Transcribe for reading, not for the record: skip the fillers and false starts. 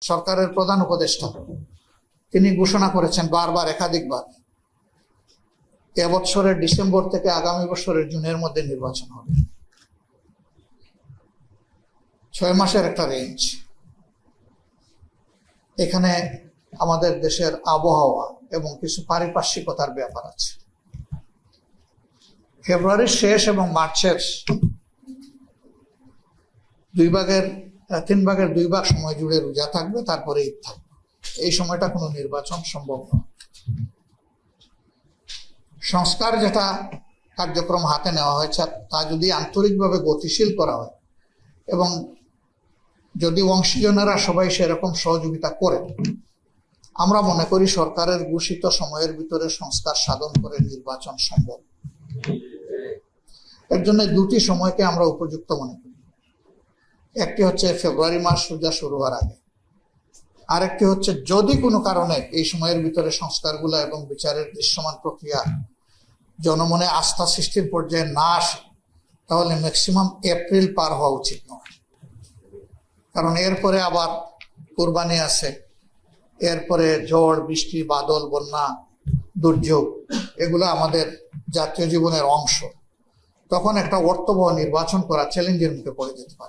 সরকারের প্রধান উপদেষ্টা তিনি ঘোষণা করেছেন বারবার একাধিকবার এবছরের ডিসেম্বর থেকে আগামী বছরের জুনের মধ্যে নির্বাচন হবে। 6 মাসের একটা রেঞ্জ। এখানে আমাদের দেশের আবহাওয়া এবং কিছু পারিপার্শ্বিকতার ব্যাপার আছে। ফেব্রুয়ারির শেষ এবং মার্চের 3 ভাগের 2 ভাগ সময় জুড়ে রোজা থাকবে, তারপরে ঈদ থাকবে। এই সময়টা কোনো নির্বাচন সম্ভব নয়। সংস্কার যেটা কার্যক্রম হাতে নেওয়া হয়েছে তা যদি আন্তরিকভাবে গতিশীল করা হয় এবং যদি অংশীজনেরা সবাই সেরকম সহযোগিতা করে, আমরা মনে করি সরকারের ঘোষিত সময়ের ভিতরে সংস্কার সাধন করে নির্বাচন সম্ভব। এর জন্য 2টি সময়কে আমরা উপযুক্ত মনে করি। একটি হচ্ছে ফেব্রুয়ারি মাস রোজা শুরু হওয়ার আগে, আরেকটি হচ্ছে যদি কোনো কারণে এই সময়ের ভিতরে সংস্কারগুলো এবং বিচারের দৃশ্যমান প্রক্রিয়া জনমনে আস্থা সৃষ্টির পর্যায়ে না আসে, তাহলে ম্যাক্সিমাম এপ্রিল পার হওয়া উচিত নয়। কারণ এরপরে আবার কুরবানি আছে, এরপরে ঝড় বৃষ্টি, বাদল, বন্যা, দুর্যোগ, এগুলো আমাদের জাতীয় জীবনের অংশ। তখন একটা অর্থবহ নির্বাচন করা চ্যালেঞ্জের মুখে পড়ে যেতে পারে।